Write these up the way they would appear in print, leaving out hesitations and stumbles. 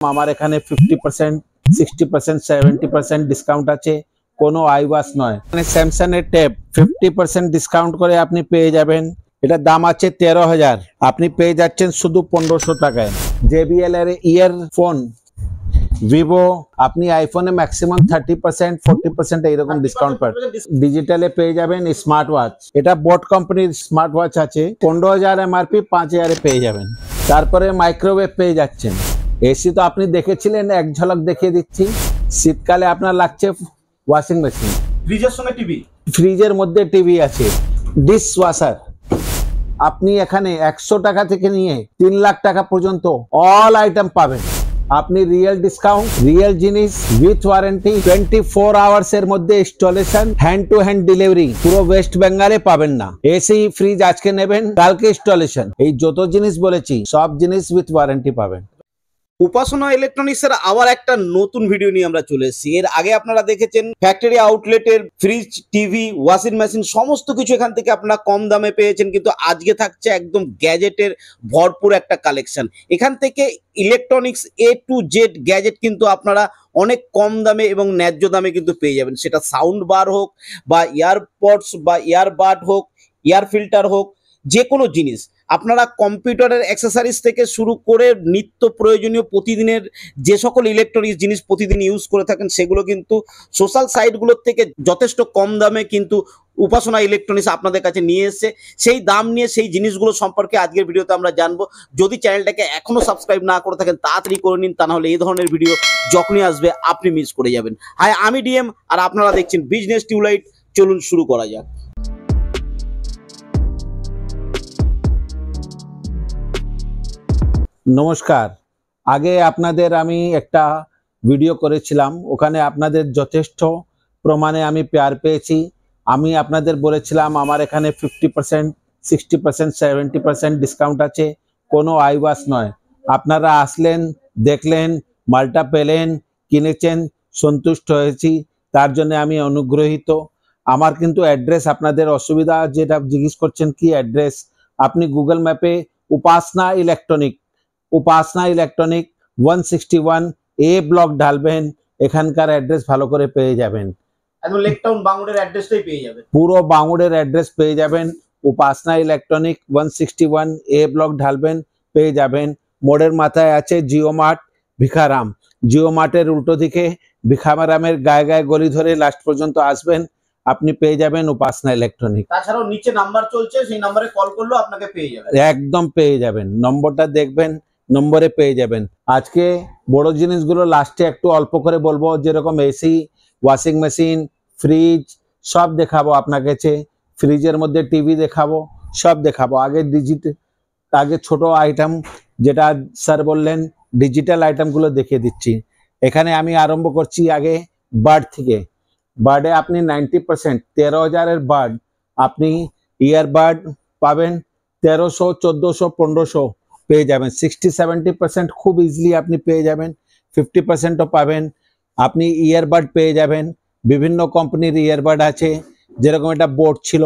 আমার এখানে 50%, 60%, 70% ডিসকাউন্ট আছে, কোনো আইওয়াস নয়। মানে স্যামসাং এর ট্যাব 50% ডিসকাউন্ট করে আপনি পেয়ে যাবেন। এটা দাম আছে 13,000, আপনি পেয়ে যাচ্ছেন শুধু 1500 টাকায়। JBL এর ইয়ারফোন, ভিভো, আপনি আইফোনে ম্যাক্সিমাম 30%, 40% এইরকম ডিসকাউন্ট পাবেন। ডিজিটালে পেয়ে যাবেন স্মার্ট ওয়াচ, এটা বোট কোম্পানির স্মার্ট ওয়াচ আছে, 15,000 MRP, 5,000 পেয়ে যাবেন। তারপরে মাইক্রোওয়েভ পেয়ে যাচ্ছেন। এসি তো আপনি দেখেছিলেন, এক ঝলক দেখিয়ে দিচ্ছি। শীতকালে আপনার লাগছে ওয়াশিং মেশিন, ফ্রিজের সঙ্গে টিভি, ফ্রিজের মধ্যে টিভি আছে, ডিশ ওয়াশার। আপনি এখানে 100 টাকা থেকে নিয়ে 3 লাখ টাকা পর্যন্ত অল আইটেম পাবেন। আপনি রিয়েল ডিসকাউন্ট, রিয়েল জিনিস উইথ ওয়ারেন্টি, 24 আওয়ার্স এর মধ্যে installation, hand to hand delivery পুরো ওয়েস্ট বেঙ্গলে পাবেন না। এসি ফ্রিজ আজকে নেবেন, কালকে ইনস্টলেশন। এই যত জিনিস বলেছি সব জিনিস উইথ ওয়ারেন্টি পাবেন। উপাসনা ইলেকট্রনিক্সের আবার একটা নতুন ভিডিও নিয়ে আমরা চলে এসেছি। এর আগে আপনারা দেখেছেন ফ্যাক্টরি আউটলেটের ফ্রিজ, টিভি, ওয়াশিং মেশিন সমস্ত কিছু এখান থেকে আপনারা কম দামে পেয়েছেন, কিন্তু আজকে থাকছে একদম গ্যাজেটের ভরপুর একটা কালেকশন। এখান থেকে electronics A to Z gadget কিন্তু আপনারা অনেক কম দামে এবং ন্যায্য দামে কিন্তু পেয়ে যাবেন। সেটা সাউন্ড বার হোক বা ইয়ারপডস বা ইয়ারবাড হোক, এয়ার ফিল্টার হোক, যে কোনো জিনিস আপনারা কম্পিউটারের অ্যাক্সেসরিজ থেকে শুরু করে নিত্য প্রয়োজনীয় প্রতিদিনের যে সকল ইলেকট্রনিক্স জিনিস প্রতিদিন ইউজ করে থাকেন সেগুলো কিন্তু সোশ্যাল সাইটগুলোর থেকে যথেষ্ট কম দামে কিন্তু উপাসনা ইলেকট্রনিক্স আপনাদের কাছে নিয়ে এসেছে। সেই দাম নিয়ে সেই জিনিসগুলো সম্পর্কে আজকের ভিডিওতে আমরা জানবো। যদি চ্যানেলটাকে এখনো সাবস্ক্রাইব না করে থাকেন তাড়াতাড়ি করে নিন, তা নাহলে এই ধরনের ভিডিও যখনই আসবে আপনি মিস করে যাবেন। হাই, আমি ডিএম আর আপনারা দেখছেন বিজনেস টিউবলাইট। চলুন শুরু করা যাক। নমস্কার। আগে আপনাদের আমি একটা ভিডিও করেছিলাম, ওখানে আপনাদের যথেষ্ট প্রমাণে আমি পেয়ার পেয়েছি। আমি আপনাদের বলেছিলাম আমার এখানে 50%, 60%, 70% ডিসকাউন্ট আছে, কোনো আইওয়াস নয়। আপনারা আসলেন, দেখলেন, মালটা পেলেন, কিনেছেন, সন্তুষ্ট হয়েছি, তার জন্য আমি অনুগ্রহীত। আমার কিন্তু অ্যাড্রেস, আপনাদের অসুবিধা যেটা জিজ্ঞেস করছেন কি অ্যাড্রেস, আপনি গুগল ম্যাপে উপাসনা ইলেকট্রনিক 161A ব্লক ঢালবেন, এখানকার অ্যাড্রেস ভালো করে পেয়ে যাবেন। একদম লেকটাউন বাঙ্গুরের অ্যাড্রেসটাই পেয়ে যাবেন, পুরো বাঙ্গুরের অ্যাড্রেস পেয়ে যাবেন। উপাসনা ইলেকট্রনিক 161A ব্লক ঢালবেন, পেয়ে যাবেন। মোড়ের মাথায় আছে জিও মার্ট, ভিখারাম। জিও মার্টের উল্টো দিকে ভিখারামের গায়ে গায়ে গলি ধরে লাস্ট পর্যন্ত আসবেন, আপনি পেয়ে যাবেন উপাসনা ইলেকট্রনিক। তাছাড়াও নিচে নাম্বার চলছে, সেই নাম্বারে কল করলেও আপনাকে পেয়ে যাবেন, একদম পেয়ে যাবেন। নম্বরটা দেখবেন, নম্বরে পেয়ে যাবেন। আজকে বড় জিনিসগুলো লাস্টে একটু অল্প করে বলবো, যেরকম এসি, ওয়াশিং মেশিন, ফ্রিজ সব দেখাবো আপনাকে। ফ্রিজের মধ্যে টিভি দেখাবো, সব দেখাবো। আগে ছোট আইটেম যেটা স্যার বললেন ডিজিটাল আইটেমগুলো দেখিয়ে দিচ্ছি। এখানে আমি আরম্ভ করছি আগে বার্ড থেকে। বার্ডে আপনি 90%, 13,000 বার্ড, আপনি ইয়ারবাড পাবেন 1300, 1400, 1500 পেয়ে যাবেন। 60-70% খুব ইজিলি আপনি পেয়ে যাবেন, 50%ও পাবেন। আপনি ইয়ারবাড পেয়ে যাবেন, বিভিন্ন কোম্পানির ইয়ারবাড আছে, যেরকম এটা বোট ছিল,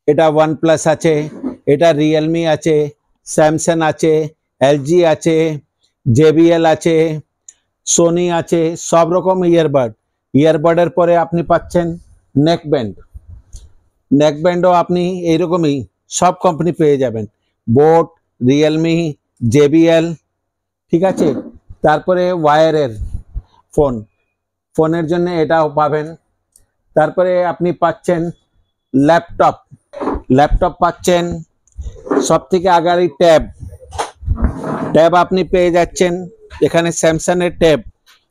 এটা OnePlus আছে, এটা রিয়েলমি আছে, স্যামসাং আছে, LG আছে, JBL আছে, সোনি আছে, সব রকম ইয়ারবাড। ইয়ারবাডের পরে আপনি পাচ্ছেন নেকব্যান্ডও আপনি এইরকমই সব কোম্পানি পেয়ে যাবেন, বোট, রিয়েলমি, JBL, ঠিক আছে। তারপরে ওয়্যারের ফোনের জন্য এটাও পাবেন। তারপরে আপনি পাচ্ছেন ল্যাপটপ পাচ্ছেন। সব থেকে আগাড়ি ট্যাব আপনি পেয়ে যাচ্ছেন এখানে। স্যামসাং এর ট্যাব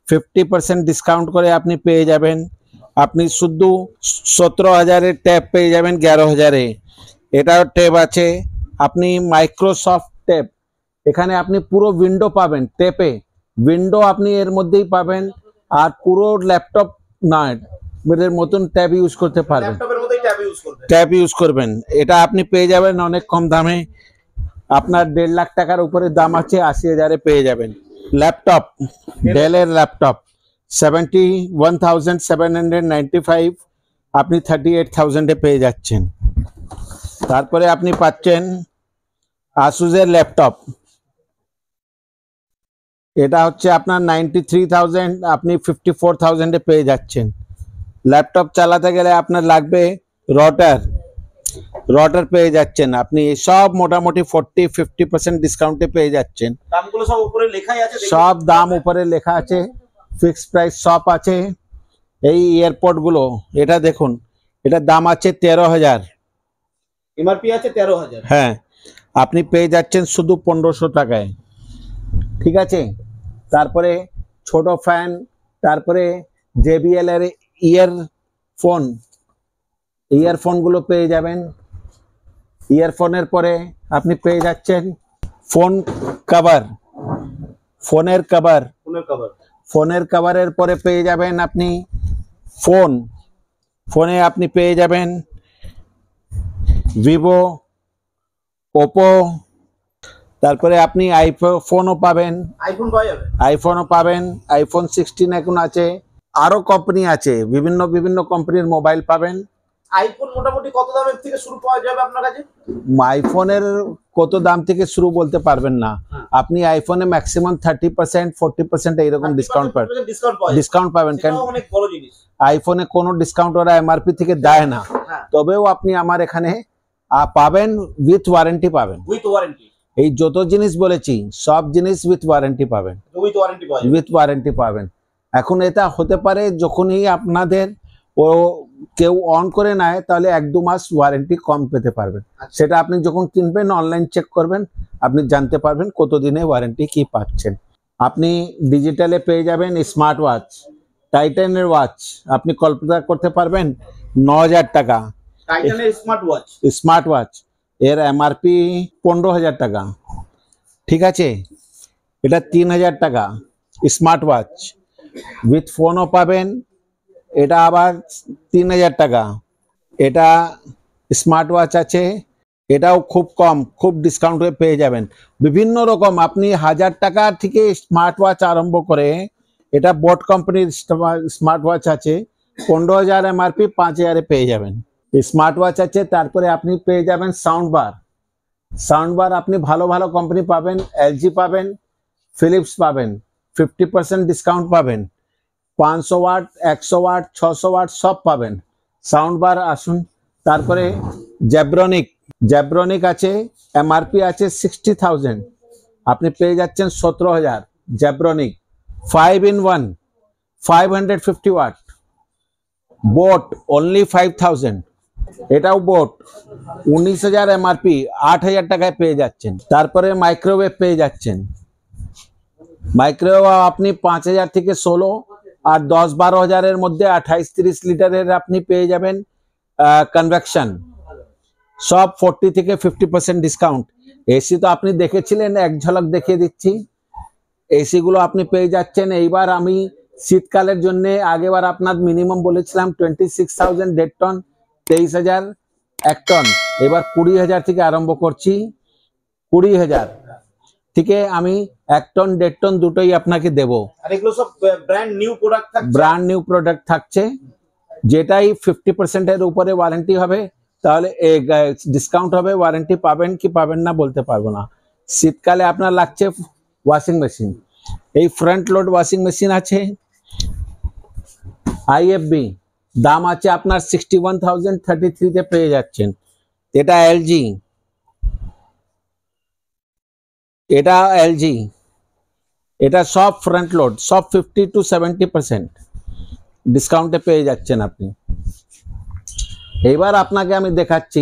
50% ডিসকাউন্ট করে আপনি পেয়ে যাবেন। আপনি শুধু 17,000 ট্যাব পেয়ে যাবেন 11,000। এটাও ট্যাব আছে। আপনি মাইক্রোসফট ট্যাব, এখানে আপনি পুরো উইন্ডো পাবেন, ট্যাপে উইন্ডো আপনি এর মধ্যেই পাবেন। আর পুরো ল্যাপটপ না এর মতন ট্যাব ইউজ করতে পারবেন, ট্যাব ইউজ করবেন। এটা আপনি পেয়ে যাবেন অনেক কম দামে। আপনার 1.5 লাখ টাকার উপরে দাম আছে, 80,000 পেয়ে যাবেন। ল্যাপটপ, ডেলের ল্যাপটপ 71,795, আপনি 38,000 পেয়ে যাচ্ছেন। তারপরে আপনি পাচ্ছেন আসুসের ল্যাপটপ এটা হচ্ছে আপনার 93,000, আপনি 54,000 পেয়ে যাচ্ছেন। ল্যাপটপ চালাতে গেলে আপনার লাগবে রটার, রটার পেয়ে যাচ্ছেন আপনি সব মোটামুটি 40-50% ডিসকাউন্টে পেয়ে যাচ্ছেন। দামগুলো সব উপরে লেখাই আছে, সব দাম উপরে লেখা আছে, ফিক্সড প্রাইস সব আছে। এই এয়ারপোর্ট গুলো এটা দেখুন, এটার দাম আছে 13,000, এমআরপি আছে 13,000। হ্যাঁ, আপনি পেয়ে যাচ্ছেন শুধু 1500 টাকায়, ঠিক আছে। তারপরে ছোট ফ্যান, তারপরে JBL এর ইয়ারফোন গুলো পেয়ে যাবেন। ইয়ারফোনের পরে আপনি পেয়ে যাচ্ছেন ফোন কভার, ফোনের কভার, ফোনের কভারের পরে পেয়ে যাবেন আপনি ফোনে আপনি পেয়ে যাবেন ভিভো, ওপো, তারপরে আপনি আইফোনও পাবেন, আইফোনও পাবেন, আইফোন 16 এখন আছে, আরো কোম্পানি আছে, বিভিন্ন কোম্পানির মোবাইল পাবেন। আইফোন মোটামুটি কত দামের থেকে শুরু পাওয়া যাবে আপনার কাছে? আইফোনের কত দাম থেকে শুরু বলতে পারবেন না, আপনি আইফোনে ম্যাক্সিমাম 30% 40% এইরকম ডিসকাউন্ট পাবেন। কেন আইফোনে কোনো ডিসকাউন্ট ওরা এমআরপি থেকে দেয় না, তবেও আপনি আমার এখানে পাবেন উইথ ওয়ারেন্টি পাবেন। এই যত জিনিস বলেছি সব জিনিস উইথ ওয়ারেন্টি পাবেন, উইথ ওয়ারেন্টি পাবেন। এখন এটা হতে পারে যখনই আপনাদের ও কেউ অন করে নেয় তাহলে 1-2 মাস ওয়ারেন্টি কম পেতে পারবেন, সেটা আপনি যখন কিনবেন অনলাইন চেক করবেন, আপনি জানতে পারবেন কতদিনে ওয়ারেন্টি কি পাচ্ছেন। আপনি ডিজিটালে পেয়ে যাবেন স্মার্ট ওয়াচ, টাইটানের ওয়াচ, আপনি কল্পনা করতে পারবেন 9,000 টাকা স্মার্ট ওয়াচ, এর এমআরপি 15,000 টাকা, ঠিক আছে। এটা 3,000 টাকা স্মার্ট ওয়াচ, উইথ ফোনও পাবেন, এটা আবার 3,000 টাকা। এটা স্মার্ট ওয়াচ আছে, এটাও খুব কম, খুব ডিসকাউন্টে পেয়ে যাবেন। বিভিন্ন রকম আপনি 1,000 টাকা থেকে স্মার্ট ওয়াচ আরম্ভ করে, এটা বোট কোম্পানির স্মার্ট ওয়াচ আছে, 15,000 এমআরপি 5,000 পেয়ে যাবেন। স্মার্ট ওয়াচ আছে, তারপরে আপনি পেয়ে যাবেন সাউন্ড বার আপনি ভালো ভালো কোম্পানি পাবেন, LG পাবেন, ফিলিপস পাবেন, 50% ডিসকাউন্ট পাবেন, 500 ওয়াট, 100 ওয়াট, 600 ওয়াট সব পাবেন সাউন্ড বার। আসুন, তারপরে জ্যাব্রনিক আছে, এমআরপি আছে 60,000, আপনি পেয়ে যাচ্ছেন 17,000। জ্যাব্রনিক 5-in-1 550 ওয়াট, বোট অনলি 5,000, এটাও বোট 19,000 এমআরপি 8,000 টাকায় পেয়ে যাচ্ছেন। তারপরে মাইক্রোওয়েভ পেয়ে যাচ্ছেন, মাইক্রোওয়েভ আপনি 5,000 থেকে 16, আর 10-12 হাজারের মধ্যে 28-30 লিটারের আপনি পেয়ে যাবেন কনভেকশন, সব 40 থেকে 50% ডিসকাউন্ট। এসি তো আপনি দেখেছিলেন, এক ঝলক দেখিয়ে দিচ্ছি, এসি গুলো আপনি পেয়ে যাচ্ছেন। এইবার আমি শীতকালের জন্য, আগেবার আপনার মিনিমাম বলেছিলাম 26,000 1.5 টন, 23,000 1 টন, এবার 20,000 থেকে আরম্ভ করছি, 20,000 থেকে আমি 1 টন 1.5 টন দুটোই আপনাকে দেবো। আর এগুলো সব ব্র্যান্ড নিউ প্রোডাক্ট থাকছে, যেটাই 50% এর উপরে ওয়ারেন্টি হবে, তাহলে ডিসকাউন্ট হবে, ওয়ারেন্টি পাবেন কি পাবেন না বলতে পারবো না। শীতকালে আপনার লাগছে ওয়াশিং মেশিন, এই ফ্রন্ট লোড ওয়াশিং মেশিন আছে, IFB, দাম আছে আপনার 61,033 তে পেয়ে যাচ্ছেন। এটা LG, এটা সব ফ্রন্ট লোড, সব 50 to 70% ডিসকাউন্টে পেয়ে যাচ্ছেন আপনি। এবার আপনাকে আমি দেখাচ্ছি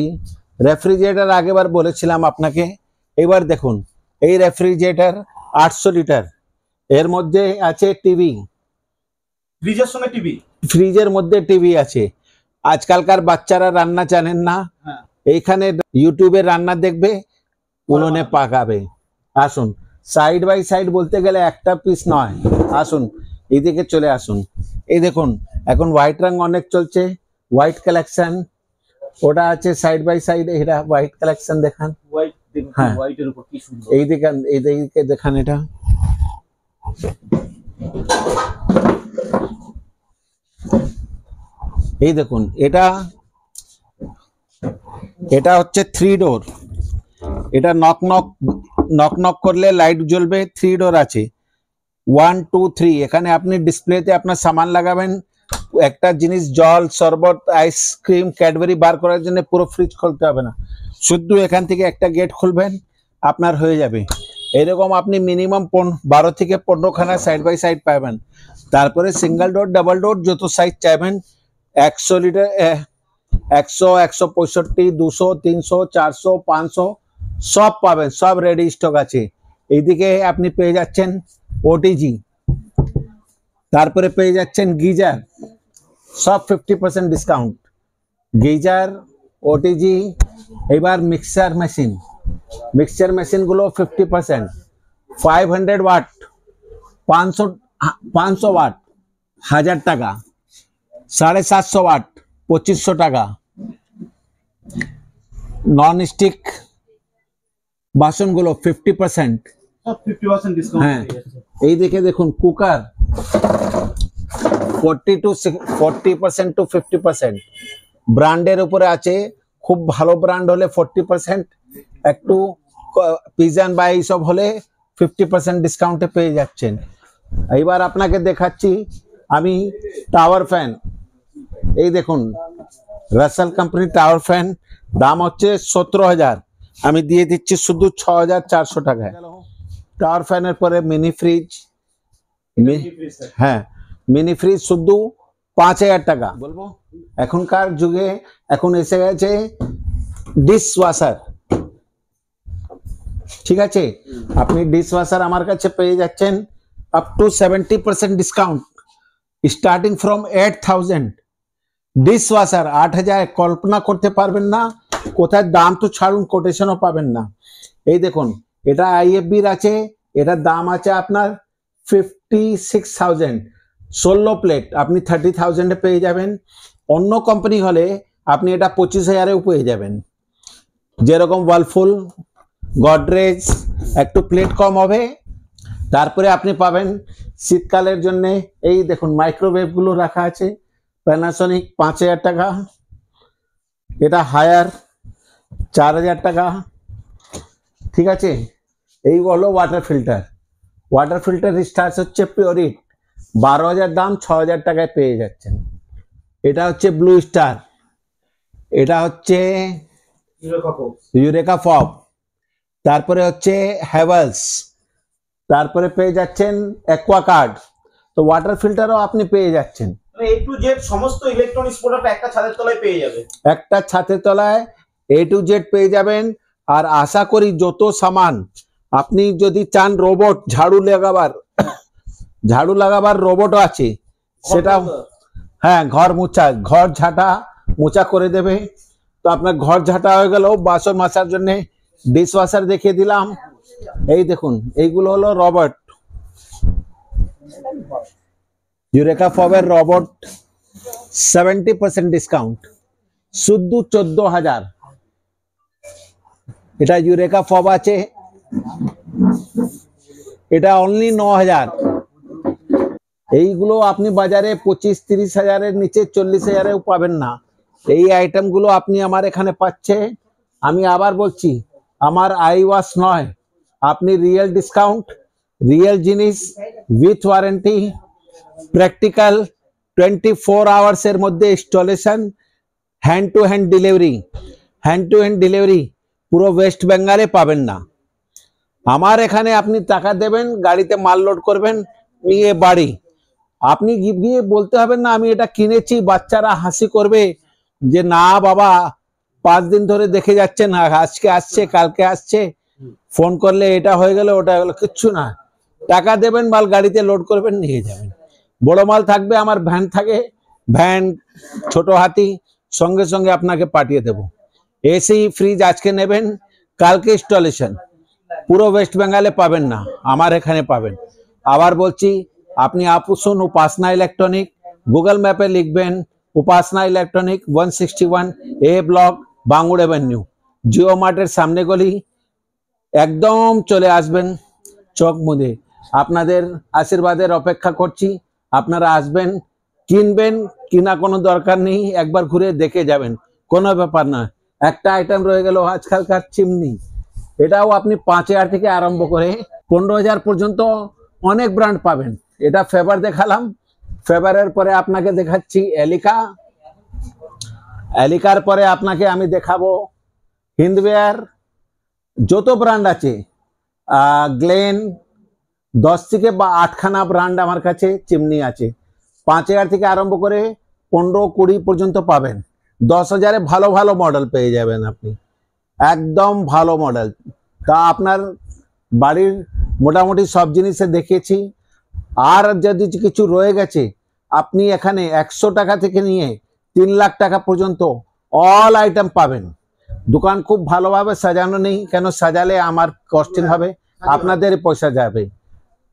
রেফ্রিজারেটর, আগেবার বলেছিলাম আপনাকে, এবার দেখুন এই রেফ্রিজারেটর 800 লিটার, এর মধ্যে আছে টিভি, ফ্রিজের মধ্যে টিভি আছে। আজকালকার বাচ্চারা রান্না জানেন না, এইখানে ইউটিউবে রান্না দেখবে, উনুনে পাকাবে। আসুন, সাইড বাই সাইড বলতে গেলে একটা পিস নয়, আসুন এদিকে চলে আসুন। এই দেখুন এখন হোয়াইট রং অনেক চলছে, হোয়াইট কালেকশন, ওটা আছে সাইড বাই সাইড, এটা হোয়াইট কালেকশন দেখান, হ্যাঁ এইদিকে দেখান, এটা এই দেখুন, এটা হচ্ছে 3 ডোর, এটা নক নক করলে লাইট জ্বলবে, 3 ডোর আছে। 1 2 3 এখানে আপনি ডিসপ্লেতে আপনার সামান লাগাবেন, একটা জিনিস জল শরবত আইসক্রিম ক্যাডবেরি বার করার জন্য পুরো ফ্রিজ খুলতে হবে না, শুধু এখান থেকে একটা গেট খুলবেন আপনার হয়ে যাবে। এরকম আপনি মিনিমাম 12 থেকে 15 খানা সাইড বাই সাইড পাবেন। তারপরে সিঙ্গেল ডোর ডাবল ডোর যত সাইজ চাইবেন 100 লিটার 100 165 200 300 400 500 সব পাবেন, সব রেডি স্টক আছে। এইদিকে আপনি পেয়ে যাচ্ছেন ওটিজি, তারপরে পেয়ে যাচ্ছেন গিজার, সব 50% ডিসকাউন্ট। গিজার ওটিজি, এবার মিক্সার মেশিন গুলো 50%, 500 ওয়াট 500 ওয়াট 1000 টাকা, 750 ওয়াট 2500 টাকা। নন স্টিক বাসনগুলো 50%, 50% ডিসকাউন্ট হ্যাঁ। এই দিকে দেখুন কুকার 40% to 50%, ব্র্যান্ডের উপরে আছে। খুব ভালো ব্র্যান্ড হলে 40%, একটু পিজন বা এইসব হলে 50% ডিসকাউন্টে পেয়ে যাচ্ছেন। এইবার আপনাকে দেখাচ্ছি আমি টাওয়ার ফ্যান। এই দেখুন রাসেল কোম্পানি টাওয়ার ফ্যান, দাম হচ্ছে 17,000, আমি দিয়ে দিচ্ছি শুধু 6,400 টাকায়। টাওয়ার ফ্যানের পরে মিনি ফ্রিজ, হ্যাঁ মিনি ফ্রিজ শুধু 5,000 টাকা। বলবো এখনকার যুগে এখন এসে গেছে ডিশ ওয়াশার, ঠিক আছে। আপনি ডিশ ওয়াশার আমার কাছে পেয়ে যাচ্ছেন up to 70% discount, starting from 8,000। Dish washer 8,000 কল্পনা করতে পারবেন না, কোথায় দাম তো ছাড়ুন কোটেশনও পাবেন না। এই দেখুন এটা আইএফবির আছে, এটার দাম আছে আপনার 56,000, 16 প্লেট আপনি 30,000 পেয়ে যাবেন। অন্য কোম্পানি হলে আপনি এটা 25,000-এও পেয়ে যাবেন। যেরকম ওয়ালফুল গডরেজ একটু প্লেট কম হবে। তারপরে আপনি পাবেন শীতকালের জন্য এই দেখুন মাইক্রোওয়েভ গুলো রাখা আছে, প্যানাসোনিক 5,000 টাকা, এটা হায়ার 4,000 টাকা, ঠিক আছে। এই হলো ওয়াটার ফিল্টার স্টার্ট হচ্ছে পিওরিট 12,000 দাম, 6,000 টাকায় পেয়ে যাচ্ছেন। এটা হচ্ছে ব্লু স্টার, এটা হচ্ছে ইউরেকা ফব, তারপরে হচ্ছে হ্যাভেলস, তারপরে পেয়ে যাচ্ছেন অ্যাকোয়াগার্ড। তো ওয়াটার ফিল্টারও আপনি পেয়ে যাচ্ছেন। এ টু জেড সমস্ত ইলেকট্রনিক্স প্রোডাক্ট একটা ছাদের তলায় পেয়ে যাবে, একটা ছাদের তলায় A to Z পেয়ে যাবেন। আর আশা করি যত সামান আপনি যদি চান, রোবট ঝাড়ু লাগাবার রোবটও আছে, সেটা হ্যাঁ ঘর ঝাঁটা মোছা করে দেবে। তো আপনার ঘর ঝাঁটা হয়ে গেল, বাসন মাজার জন্য ডিশ ওয়াশার দেখিয়ে দিলাম। এই দেখুন এইগুলো হলো রোবট, ইউরেকা ফবের রোবট 70% ডিসকাউন্ট, শুধু 14,000। এটা ইউরেকা ফব আছে, এটা অনলি 9,000। এইগুলো আপনি বাজারে 25-30 হাজারের নিচে 40,000-এও পাবেন না। এই আইটেম গুলো আপনি আমার এখানে পাচ্ছে। আমি আবার বলছি, আমার আই ওয়াশ নয়, আপনি রিয়েল ডিসকাউন্ট, রিয়েল জিনিস উইথ ওয়ারেন্টি, প্র্যাকটিক্যাল 24 আওয়ার্সের মধ্যে installation, hand to hand delivery পুরো ওয়েস্ট বেঙ্গলে পাবেন না। আমার এখানে আপনি টাকা দেবেন, গাড়িতে মাল লোড করবেন, নিয়ে বাড়ি। আপনি গিয়ে বলতে হবে না আমি এটা কিনেছি, বাচ্চারা হাসি করবে যে না বাবা 5 দিন ধরে দেখে যাচ্ছেন, আজকে আসছে কালকে আসছে, ফোন করলে এটা হয়ে গেল ওটা হয়ে গেল, কিচ্ছু না। টাকা দেবেন, মাল গাড়িতে লোড করবেন, নিয়ে যাবেন। বড় মাল থাকবে, আমার ভ্যান থাকে, ভ্যান ছোট হাতি সঙ্গে সঙ্গে আপনাকে পাঠিয়ে দেব। এসি ফ্রিজ আজকে নেবেন, কালকে ইনস্টলেশন, পুরো ওয়েস্ট বেঙ্গলে পাবেন না, আমার এখানে পাবেন। আবার বলছি, আপনি আসুন উপাসনা ইলেকট্রনিক, গুগল ম্যাপে লিখবেন Upasana electronic, 161 A block, Bangur Avenue, Jio মার্টের সামনে গলি, একদম চলে আসবেন চোখ মুদে। আপনাদের আশীর্বাদের অপেক্ষা করছি, আপনারা আসবেন, কিনবেন, কিনা কোনো দরকার নেই, একবার ঘুরে দেখে যাবেন, কোনো ব্যাপার না। একটা আইটেম রয়ে গেল আজকালকার চিমনি, এটাও আপনি 5,000 থেকে আরম্ভ করে 15,000 পর্যন্ত অনেক ব্র্যান্ড পাবেন। এটা ফেভার দেখালাম, ফেভারের পরে আপনাকে দেখাচ্ছি এলিকা, এলিকার পরে আপনাকে আমি দেখাবো হিন্দওয়্যার, যত ব্র্যান্ড আছে গ্লেন, 10 থেকে বা 8খানা ব্র্যান্ড আমার কাছে চিমনি আছে। 5000 থেকে আরম্ভ করে 15-20 পর্যন্ত পাবেন। 10,000-এ ভালো ভালো মডেল পেয়ে যাবেন আপনি, একদম ভালো মডেল। তা আপনার বাড়ির মোটামুটি সব জিনিসে দেখিয়েছি। আর যদি কিছু রয়ে গেছে, আপনি এখানে 100 টাকা থেকে নিয়ে 3 লাখ টাকা পর্যন্ত অল আইটেম পাবেন। দোকান খুব ভালোভাবে সাজানো নেই, কেন সাজালে আমার কস্টিং হবে, আপনাদের পয়সা যাবে।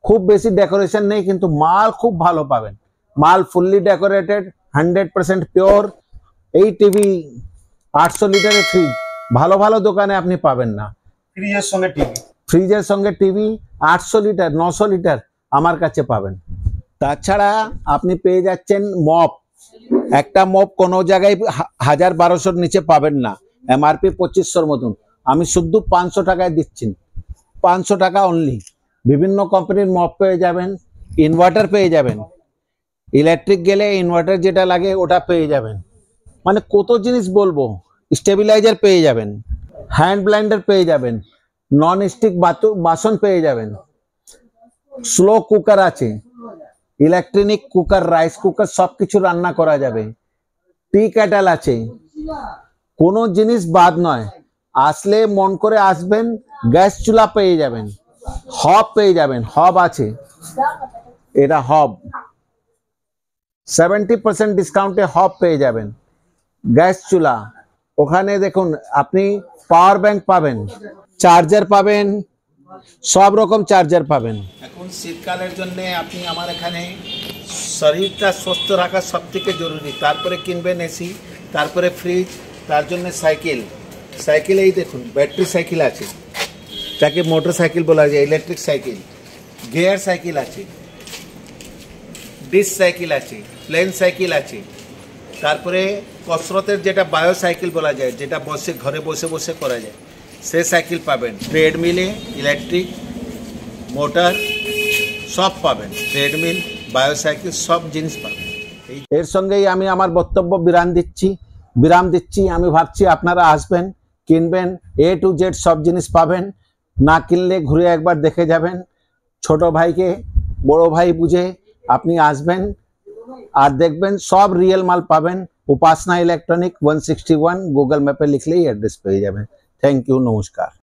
খুব বেশি ডেকোরেশন নেই, কিন্তু মাল খুব ভালো পাবেন। মাল ফুললি ডেকোরেটেড, 100% পিওর। এই টিভি 800 লিটারের ফ্রিজ ভালো ভালো দোকানে আপনি পাবেন না। ফ্রিজের সঙ্গে টিভি, ফ্রিজের সঙ্গে টিভি 800 লিটার 900 লিটার আমার কাছে পাবেন। তাছাড়া আপনি পেয়ে যাচ্ছেন মপ। একটা মপ কোনো জায়গায় 1000-1200-র নিচে পাবেন না, এমআরপি 2500-র মতন। আমি শুদ্ধ 500 টাকায় দিচ্ছি, 500 টাকা অনলি। বিভিন্ন কোম্পানির মপ পেয়ে যাবেন, ইনভার্টার পেয়ে যাবেন, ইলেকট্রিক গেলে ইনভার্টার যেটা লাগে ওটা পেয়ে যাবেন। মানে কত জিনিস বলবো, স্টেবিলাইজার পেয়ে যাবেন, হ্যান্ড ব্লেন্ডার পেয়ে যাবেন, নন স্টিক বাসন পেয়ে যাবেন, স্লো কুকার আছে, ইলেকট্রনিক কুকার, রাইস কুকার, সবকিছু রান্না করা যাবে। টি কেটেল আছে, কোনো জিনিস বাদ নয়। আসলে মন করে আসবেন, গ্যাস চুলা পেয়ে যাবেন, হব পেয়ে যাবেন, হব আছে, এটা হব 70% ডিসকাউন্টে হব পেয়ে যাবেন। গ্যাস চুলা, ওখানে দেখুন আপনি পাওয়ার ব্যাংক পাবেন, চার্জার পাবেন, সব রকম চার্জার পাবেন। এখন শীতকালের জন্য আপনি আমার এখানে শরীরটা সুস্থ রাখা সব থেকে জরুরি। তারপরে কিনবেন এসি, তারপরে ফ্রিজ, তার জন্য সাইকেল। সাইকেল এই দেখুন ব্যাটারি সাইকেল আছে, যাকে মোটর সাইকেল বলা যায়, ইলেকট্রিক সাইকেল, গিয়ার সাইকেল আছে, ডিস্ক সাইকেল আছে, প্লেন সাইকেল আছে। তারপরে কসরতের যেটা বায়ো সাইকেল বলা যায়, যেটা বসে ঘরে বসে বসে করা যায়, সে সাইকেল পাবেন। ট্রেডমিলে ইলেকট্রিক মোটর সব পাবেন, ট্রেডমিল, বায়োসাইকেল, সব জিনিস পাবেন। এর সঙ্গেই আমি আমার বক্তব্য বিরাম দিচ্ছি। আমি ভাবছি আপনারা আসবেন, কিনবেন, A to Z সব জিনিস পাবেন। না কিনলে ঘুরে একবার দেখে যাবেন। ছোট ভাইকে বড় ভাই বুঝে আপনি আসবেন আর দেখবেন সব রিয়েল মাল পাবেন। উপাসনা ইলেকট্রনিক 161 গুগল ম্যাপে লিখলেই অ্যাড্রেস পেয়ে যাবেন। থ্যাংক ইউ, নমস্কার।